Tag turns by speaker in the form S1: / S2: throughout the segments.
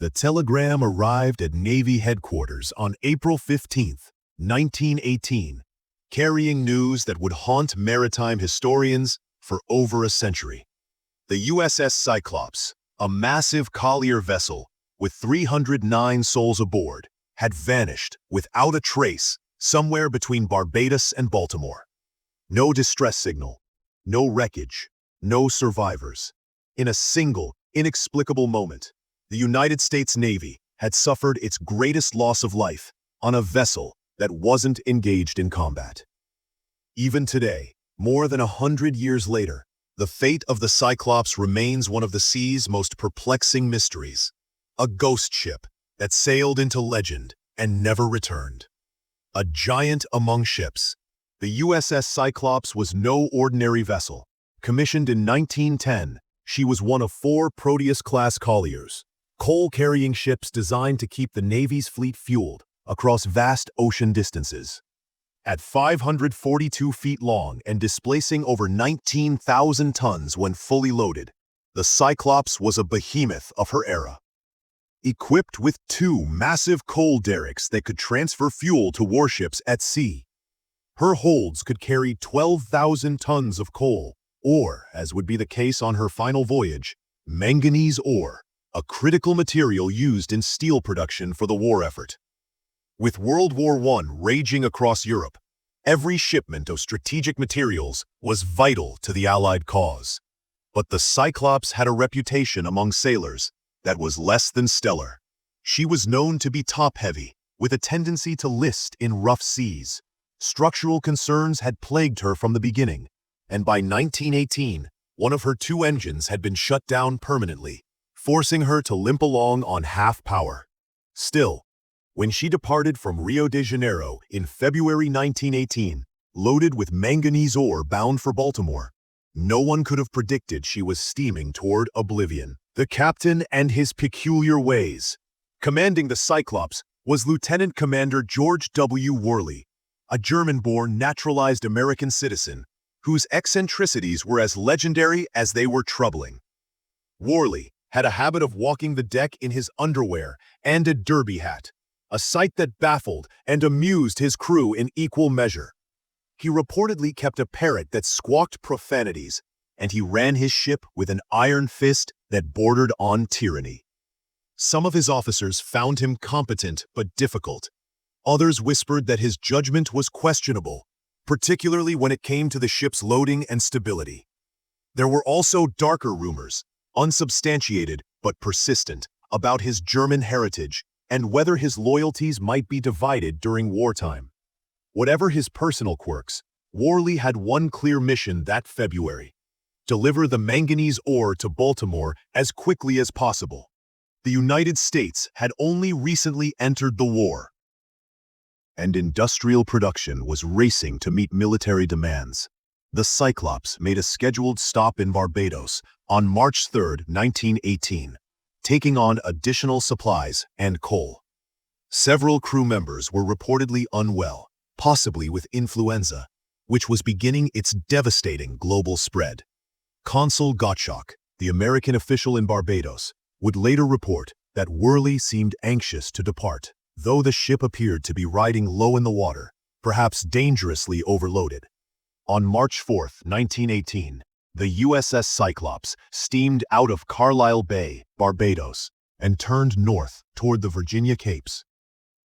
S1: The telegram arrived at Navy headquarters on April 15, 1918, carrying news that would haunt maritime historians for over a century. The USS Cyclops, a massive collier vessel with 309 souls aboard, had vanished without a trace somewhere between Barbados and Baltimore. No distress signal, no wreckage, no survivors. In a single, inexplicable moment, the United States Navy had suffered its greatest loss of life on a vessel that wasn't engaged in combat. Even today, more than 100 years later, the fate of the Cyclops remains one of the sea's most perplexing mysteries, a ghost ship that sailed into legend and never returned. A giant among ships, the USS Cyclops was no ordinary vessel. Commissioned in 1910, she was one of 4 Proteus-class colliers, coal-carrying ships designed to keep the Navy's fleet fueled across vast ocean distances. At 542 feet long and displacing over 19,000 tons when fully loaded, the Cyclops was a behemoth of her era. Equipped with 2 massive coal derricks that could transfer fuel to warships at sea, her holds could carry 12,000 tons of coal, or, as would be the case on her final voyage, manganese ore, a critical material used in steel production for the war effort. With World War I raging across Europe, every shipment of strategic materials was vital to the Allied cause. But the Cyclops had a reputation among sailors that was less than stellar. She was known to be top-heavy, with a tendency to list in rough seas. Structural concerns had plagued her from the beginning, and by 1918, one of her 2 engines had been shut down permanently, forcing her to limp along on half power. Still, when she departed from Rio de Janeiro in February 1918, loaded with manganese ore bound for Baltimore, no one could have predicted she was steaming toward oblivion. The captain and his peculiar ways. Commanding the Cyclops was Lieutenant Commander George W. Worley, a German-born naturalized American citizen whose eccentricities were as legendary as they were troubling. Worley had a habit of walking the deck in his underwear and a derby hat, a sight that baffled and amused his crew in equal measure. He reportedly kept a parrot that squawked profanities, and he ran his ship with an iron fist that bordered on tyranny. Some of his officers found him competent but difficult. Others whispered that his judgment was questionable, particularly when it came to the ship's loading and stability. There were also darker rumors, unsubstantiated but persistent, about his German heritage and whether his loyalties might be divided during wartime. Whatever his personal quirks, Worley had one clear mission that February: deliver the manganese ore to Baltimore as quickly as possible. The United States had only recently entered the war, and industrial production was racing to meet military demands. The Cyclops made a scheduled stop in Barbados on March 3, 1918, taking on additional supplies and coal. Several crew members were reportedly unwell, possibly with influenza, which was beginning its devastating global spread. Consul Gottschalk, the American official in Barbados, would later report that Worley seemed anxious to depart, though the ship appeared to be riding low in the water, perhaps dangerously overloaded. On March 4, 1918, the USS Cyclops steamed out of Carlisle Bay, Barbados, and turned north toward the Virginia Capes.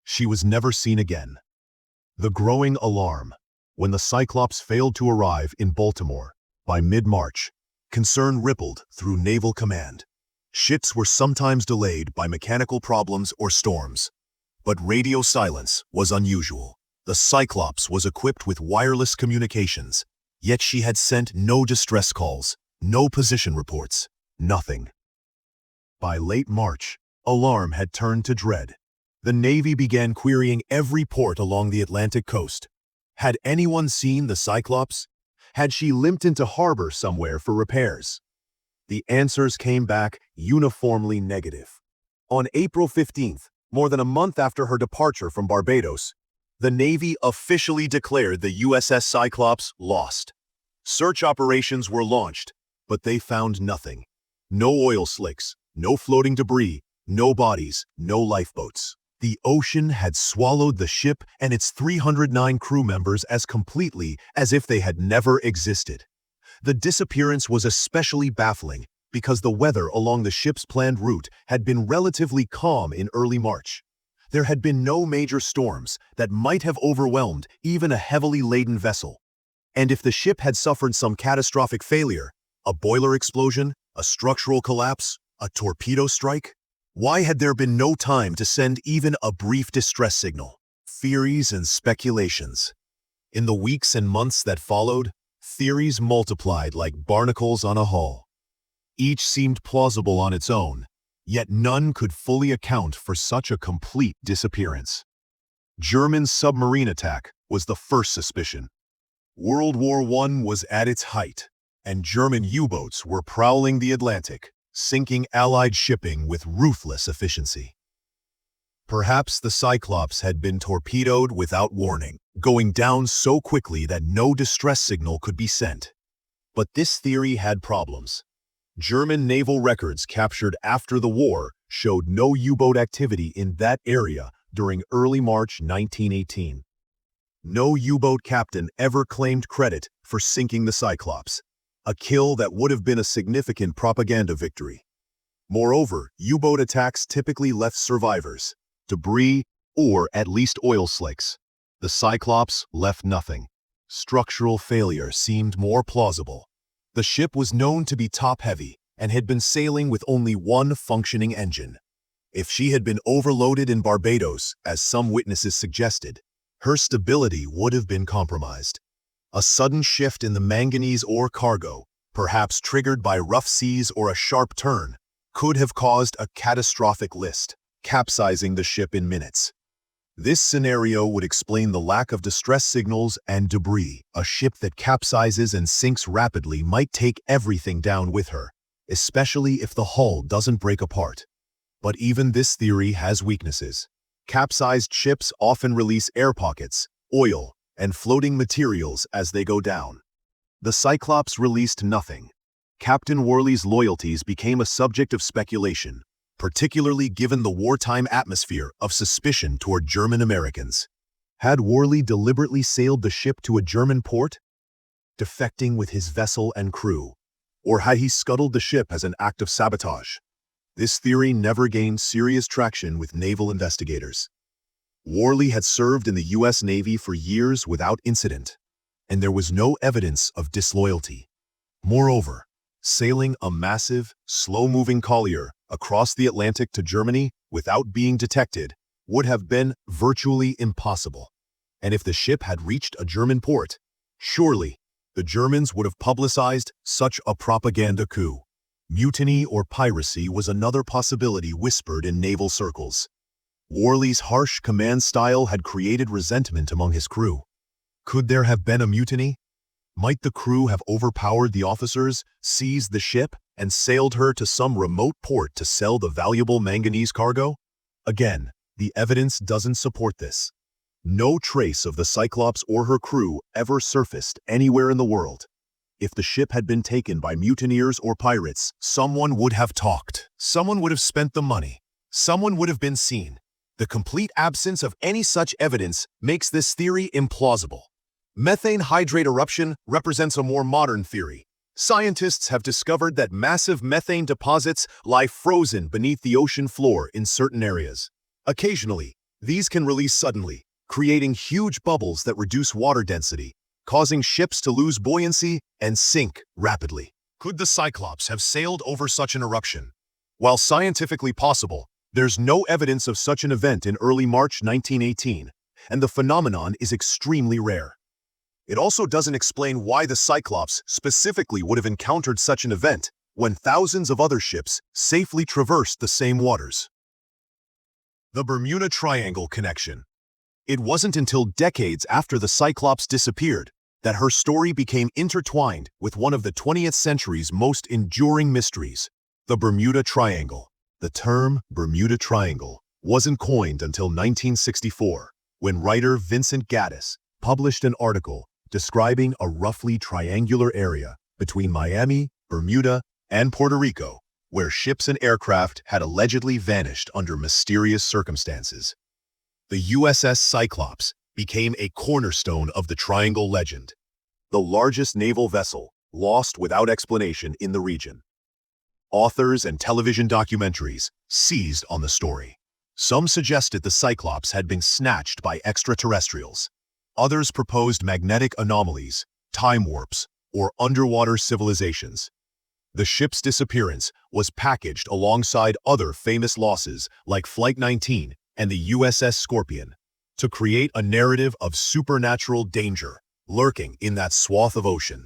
S1: She was never seen again. The growing alarm. When the Cyclops failed to arrive in Baltimore by mid-March, concern rippled through Naval Command. Ships were sometimes delayed by mechanical problems or storms, but radio silence was unusual. The Cyclops was equipped with wireless communications, yet she had sent no distress calls, no position reports, nothing. By late March, alarm had turned to dread. The Navy began querying every port along the Atlantic coast. Had anyone seen the Cyclops? Had she limped into harbor somewhere for repairs? The answers came back uniformly negative. On April 15th, more than a month after her departure from Barbados, the Navy officially declared the USS Cyclops lost. Search operations were launched, but they found nothing. No oil slicks, no floating debris, No bodies, no lifeboats. The ocean had swallowed the ship and its 309 crew members as completely as if they had never existed. The disappearance was especially baffling because the weather along the ship's planned route had been relatively calm in early March. There had been no major storms that might have overwhelmed even a heavily laden vessel. And if the ship had suffered some catastrophic failure, a boiler explosion, a structural collapse, a torpedo strike, why had there been no time to send even a brief distress signal? Theories and speculations. In the weeks and months that followed, theories multiplied like barnacles on a hull. Each seemed plausible on its own, yet none could fully account for such a complete disappearance. German submarine attack was the first suspicion. World War I was at its height, and German U-boats were prowling the Atlantic, sinking Allied shipping with ruthless efficiency. Perhaps the Cyclops had been torpedoed without warning, going down so quickly that no distress signal could be sent. But this theory had problems. German naval records captured after the war showed no U-boat activity in that area during early March 1918. No U-boat captain ever claimed credit for sinking the Cyclops, a kill that would have been a significant propaganda victory. Moreover, U-boat attacks typically left survivors, debris, or at least oil slicks. The Cyclops left nothing. Structural failure seemed more plausible. The ship was known to be top-heavy and had been sailing with only one functioning engine. If she had been overloaded in Barbados, as some witnesses suggested, her stability would have been compromised. A sudden shift in the manganese ore cargo, perhaps triggered by rough seas or a sharp turn, could have caused a catastrophic list, capsizing the ship in minutes. This scenario would explain the lack of distress signals and debris. A ship that capsizes and sinks rapidly might take everything down with her, especially if the hull doesn't break apart. But even this theory has weaknesses. Capsized ships often release air pockets, oil, and floating materials as they go down. The Cyclops released nothing. Captain Worley's loyalties became a subject of speculation, particularly given the wartime atmosphere of suspicion toward German Americans. Had Worley deliberately sailed the ship to a German port, defecting with his vessel and crew, or had he scuttled the ship as an act of sabotage? This theory never gained serious traction with naval investigators. Worley had served in the U.S. Navy for years without incident, and there was no evidence of disloyalty. Moreover, sailing a massive, slow-moving collier across the Atlantic to Germany without being detected would have been virtually impossible. And if the ship had reached a German port, surely the Germans would have publicized such a propaganda coup. Mutiny or piracy was another possibility whispered in naval circles. Worley's harsh command style had created resentment among his crew. Could there have been a mutiny? Might the crew have overpowered the officers, seized the ship, and sailed her to some remote port to sell the valuable manganese cargo? Again, the evidence doesn't support this. No trace of the Cyclops or her crew ever surfaced anywhere in the world. If the ship had been taken by mutineers or pirates, someone would have talked. Someone would have spent the money. Someone would have been seen. The complete absence of any such evidence makes this theory implausible. Methane hydrate eruption represents a more modern theory. Scientists have discovered that massive methane deposits lie frozen beneath the ocean floor in certain areas. Occasionally, these can release suddenly, creating huge bubbles that reduce water density, causing ships to lose buoyancy and sink rapidly. Could the Cyclops have sailed over such an eruption? While scientifically possible, there's no evidence of such an event in early March 1918, and the phenomenon is extremely rare. It also doesn't explain why the Cyclops specifically would have encountered such an event when thousands of other ships safely traversed the same waters. The Bermuda Triangle connection. It wasn't until decades after the Cyclops disappeared that her story became intertwined with one of the 20th century's most enduring mysteries, the Bermuda Triangle. The term Bermuda Triangle wasn't coined until 1964, when writer Vincent Gaddis published an article describing a roughly triangular area between Miami, Bermuda, and Puerto Rico, where ships and aircraft had allegedly vanished under mysterious circumstances. The USS Cyclops became a cornerstone of the Triangle legend, the largest naval vessel lost without explanation in the region. Authors and television documentaries seized on the story. Some suggested the Cyclops had been snatched by extraterrestrials. Others proposed magnetic anomalies, time warps, or underwater civilizations. The ship's disappearance was packaged alongside other famous losses like Flight 19 and the USS Scorpion to create a narrative of supernatural danger lurking in that swath of ocean.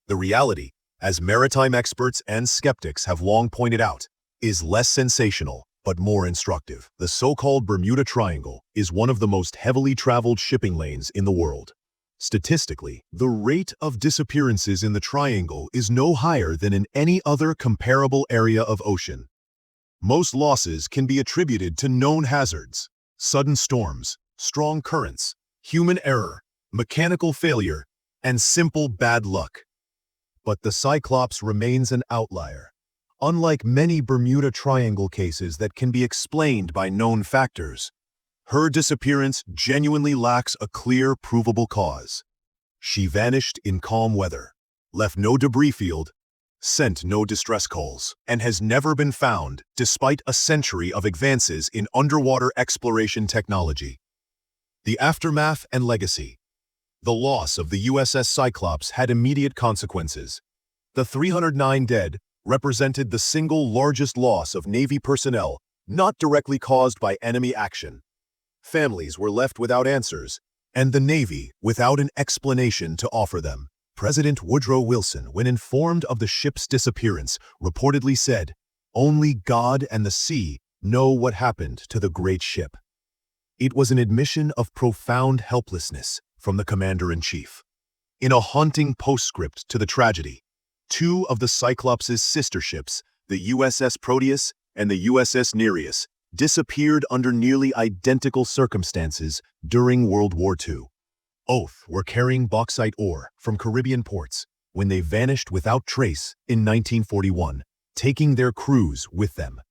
S1: The reality, as maritime experts and skeptics have long pointed out, is less sensational but more instructive. The so-called Bermuda Triangle is one of the most heavily traveled shipping lanes in the world. Statistically, the rate of disappearances in the triangle is no higher than in any other comparable area of ocean. Most losses can be attributed to known hazards: sudden storms, strong currents, human error, mechanical failure, and simple bad luck. But the Cyclops remains an outlier. Unlike many Bermuda Triangle cases that can be explained by known factors, her disappearance genuinely lacks a clear, provable cause. She vanished in calm weather, left no debris field, sent no distress calls, and has never been found despite a century of advances in underwater exploration technology. The aftermath and legacy. The loss of the USS Cyclops had immediate consequences. The 309 dead represented the single largest loss of Navy personnel not directly caused by enemy action. Families were left without answers, and the Navy without an explanation to offer them. President Woodrow Wilson, when informed of the ship's disappearance, reportedly said, "Only God and the sea know what happened to the great ship." It was an admission of profound helplessness from the commander-in-chief. In a haunting postscript to the tragedy, two of the Cyclops' sister ships, the USS Proteus and the USS Nereus, disappeared under nearly identical circumstances during World War II. Both were carrying bauxite ore from Caribbean ports when they vanished without trace in 1941, taking their crews with them.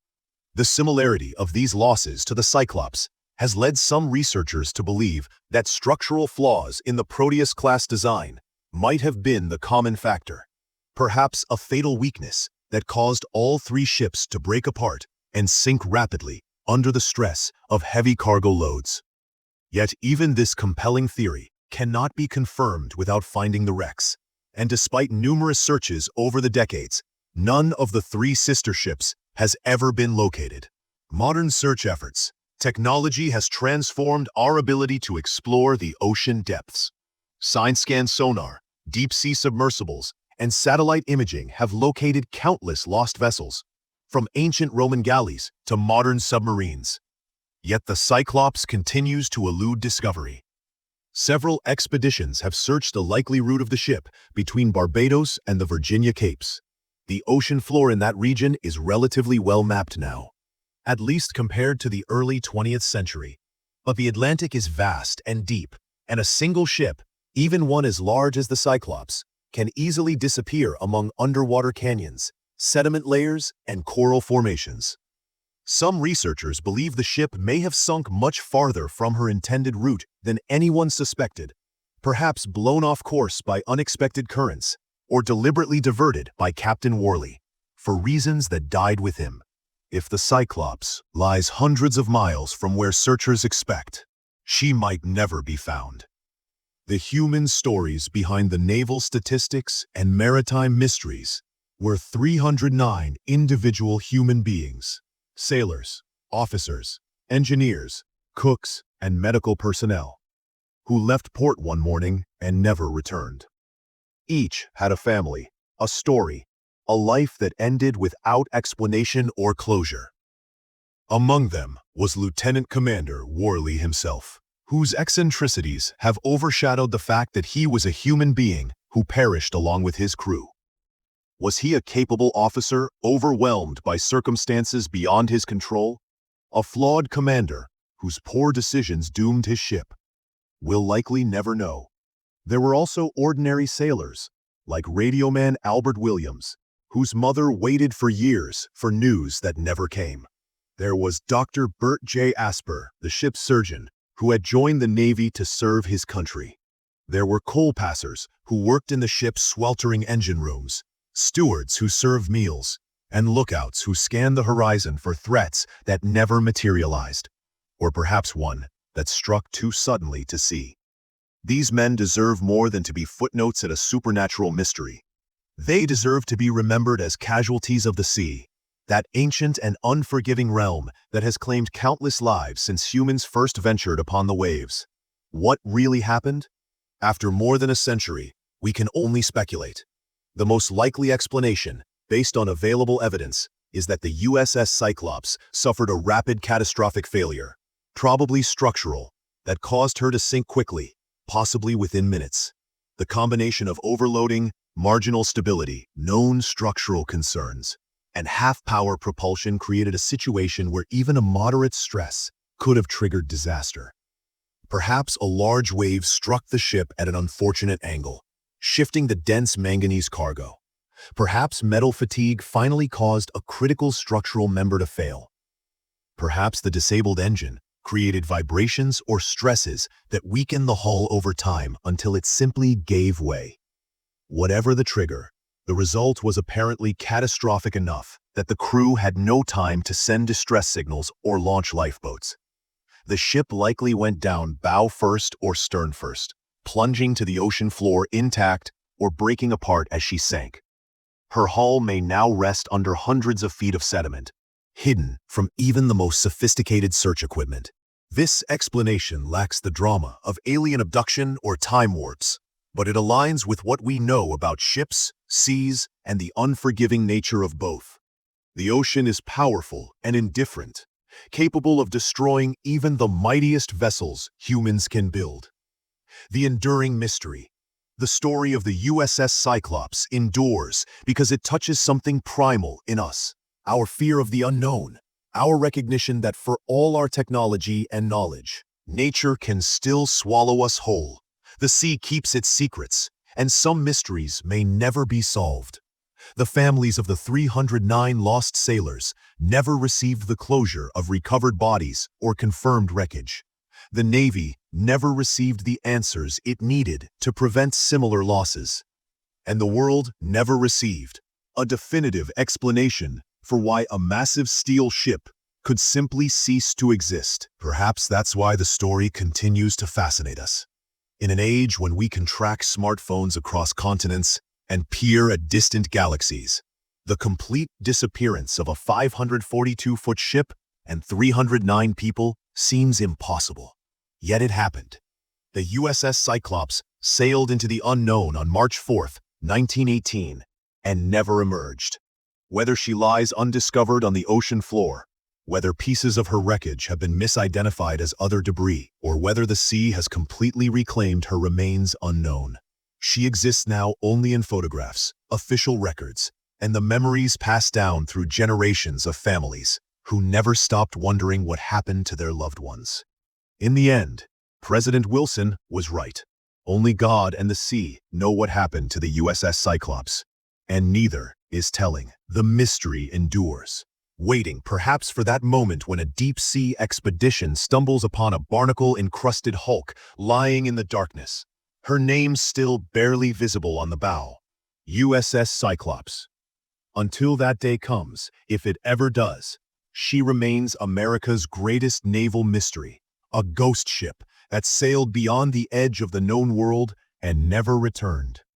S1: The similarity of these losses to the Cyclops has led some researchers to believe that structural flaws in the Proteus-class design might have been the common factor, perhaps a fatal weakness that caused all three ships to break apart and sink rapidly under the stress of heavy cargo loads. Yet even this compelling theory cannot be confirmed without finding the wrecks, and despite numerous searches over the decades, none of the three sister ships has ever been located. Modern search efforts. Technology has transformed our ability to explore the ocean depths. Side-scan sonar, deep-sea submersibles, and satellite imaging have located countless lost vessels, from ancient Roman galleys to modern submarines. Yet the Cyclops continues to elude discovery. Several expeditions have searched the likely route of the ship between Barbados and the Virginia Capes. The ocean floor in that region is relatively well mapped now, at least compared to the early 20th century. But the Atlantic is vast and deep, and a single ship, even one as large as the Cyclops, can easily disappear among underwater canyons, sediment layers, and coral formations. Some researchers believe the ship may have sunk much farther from her intended route than anyone suspected, perhaps blown off course by unexpected currents, or deliberately diverted by Captain Worley, for reasons that died with him. If the Cyclops lies hundreds of miles from where searchers expect, she might never be found. The human stories behind the naval statistics and maritime mysteries were 309 individual human beings, sailors, officers, engineers, cooks, and medical personnel, who left port one morning and never returned. Each had a family, a story, a life that ended without explanation or closure. Among them was Lieutenant Commander Worley himself, whose eccentricities have overshadowed the fact that he was a human being who perished along with his crew. Was he a capable officer overwhelmed by circumstances beyond his control? A flawed commander whose poor decisions doomed his ship? We'll likely never know. There were also ordinary sailors, like radioman Albert Williams, whose mother waited for years for news that never came. There was Dr. Bert J. Asper, the ship's surgeon, who had joined the Navy to serve his country. There were coal passers who worked in the ship's sweltering engine rooms, stewards who served meals, and lookouts who scanned the horizon for threats that never materialized, or perhaps one that struck too suddenly to see. These men deserve more than to be footnotes at a supernatural mystery. They deserve to be remembered as casualties of the sea, that ancient and unforgiving realm that has claimed countless lives since humans first ventured upon the waves. What really happened? After more than a century, we can only speculate. The most likely explanation, based on available evidence, is that the USS Cyclops suffered a rapid catastrophic failure, probably structural, that caused her to sink quickly, possibly within minutes. The combination of overloading, marginal stability, known structural concerns, and half-power propulsion created a situation where even a moderate stress could have triggered disaster. Perhaps a large wave struck the ship at an unfortunate angle, shifting the dense manganese cargo. Perhaps metal fatigue finally caused a critical structural member to fail. Perhaps the disabled engine created vibrations or stresses that weakened the hull over time until it simply gave way. Whatever the trigger, the result was apparently catastrophic enough that the crew had no time to send distress signals or launch lifeboats. The ship likely went down bow first or stern first, plunging to the ocean floor intact or breaking apart as she sank. Her hull may now rest under hundreds of feet of sediment, hidden from even the most sophisticated search equipment. This explanation lacks the drama of alien abduction or time warps, but it aligns with what we know about ships, seas, and the unforgiving nature of both. The ocean is powerful and indifferent, capable of destroying even the mightiest vessels humans can build. The enduring mystery. The story of the USS Cyclops endures because it touches something primal in us, our fear of the unknown, our recognition that for all our technology and knowledge, nature can still swallow us whole. The sea keeps its secrets, and some mysteries may never be solved. The families of the 309 lost sailors never received the closure of recovered bodies or confirmed wreckage. The Navy never received the answers it needed to prevent similar losses. And the world never received a definitive explanation for why a massive steel ship could simply cease to exist. Perhaps that's why the story continues to fascinate us. In an age when we can track smartphones across continents and peer at distant galaxies, the complete disappearance of a 542-foot ship and 309 people seems impossible. Yet it happened. The USS Cyclops sailed into the unknown on March 4, 1918, and never emerged. Whether she lies undiscovered on the ocean floor, whether pieces of her wreckage have been misidentified as other debris, or whether the sea has completely reclaimed her remains unknown. She exists now only in photographs, official records, and the memories passed down through generations of families who never stopped wondering what happened to their loved ones. In the end, President Wilson was right. Only God and the sea know what happened to the USS Cyclops, and neither is telling. The mystery endures, waiting perhaps for that moment when a deep-sea expedition stumbles upon a barnacle-encrusted hulk lying in the darkness, her name still barely visible on the bow, USS Cyclops. Until that day comes, if it ever does, she remains America's greatest naval mystery, a ghost ship that sailed beyond the edge of the known world and never returned.